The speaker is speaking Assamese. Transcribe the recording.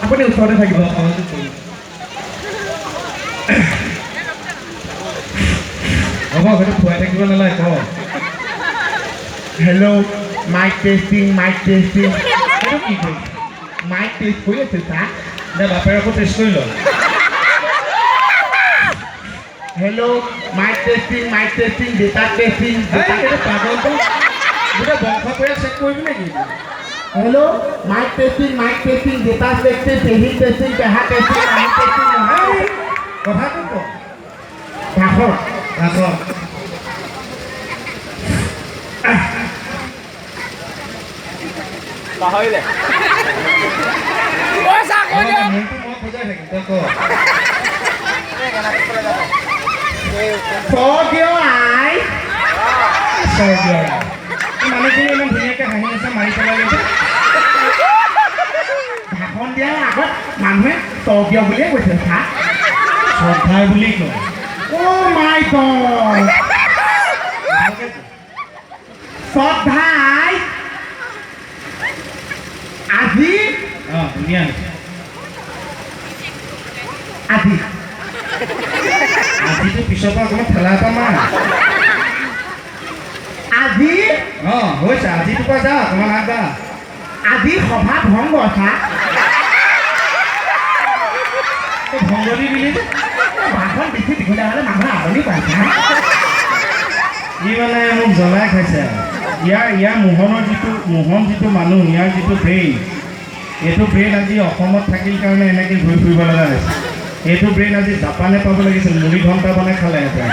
আপুনি ওচৰতে থাকিব হ'ব সেইটো খুৱাই থাকিব নালাগে ক হেল্ল' মাইক টেষ্টিং সেইটো কি কৰিছে মাইক টেষ্ট কৰি আছে ছাৰ দে বাপেৰকো টেষ্ট কৰি ল hello' mic testing data testing এইটো পাগলটো গোটেই বংশ কৰি চেক কৰিবি নেকি hello' mic testing data testing পেহী টেষ্টিং পেহা টেষ্টিং আমি টেষ্টিং নহয় কথাটো ক ভাষণ ৰাখক পাহৰিলে মোৰটো মই খোজাই থাকিম তই ক স্বৰ্গীয় আই স্বৰ্গীয় মানুহখিনি ইমান ধুনীয়াকৈ হাঁহি আছে মাৰি পেলাই গৈছে ভাষণ দিয়াৰ আগত মানুহে স্বৰ্গীয় বুলিয়ে কৈছে ছাৰ শ্ৰদ্ধাই বুলি কয় অ' মাই গড ভালকৈ ক। শ্ৰদ্ধাই আজি অঁ ধুনীয়া হৈছে আজিতো পিছৰ পৰা অকণমান ঠেলা এটা মাৰ আজি অঁ হৈছে আজিটোৰ পৰা যা অকণমান আগবা আজি সভা ভংগ ছাৰ তই ভংগলী দিলি যে ভাষণ বেছি দীঘলীয়া হ'লে মানুহে আমনি পায় ছাৰ ই মানে মোক জ্বলাই খাইছে আৰু ইয়াৰ মোহন যিটো মানুহ ইয়াৰ যিটো ব্ৰেইন এইটো ব্ৰেইন আজি অসমত থাকিল কাৰণে এনেকৈ ঘূৰি ফুৰিব লগা হৈছে এইটো ব্ৰেইন আজি জাপানে পাব লাগিছিল মুড়ি ঘণ্টা বনাই খালে এতিয়া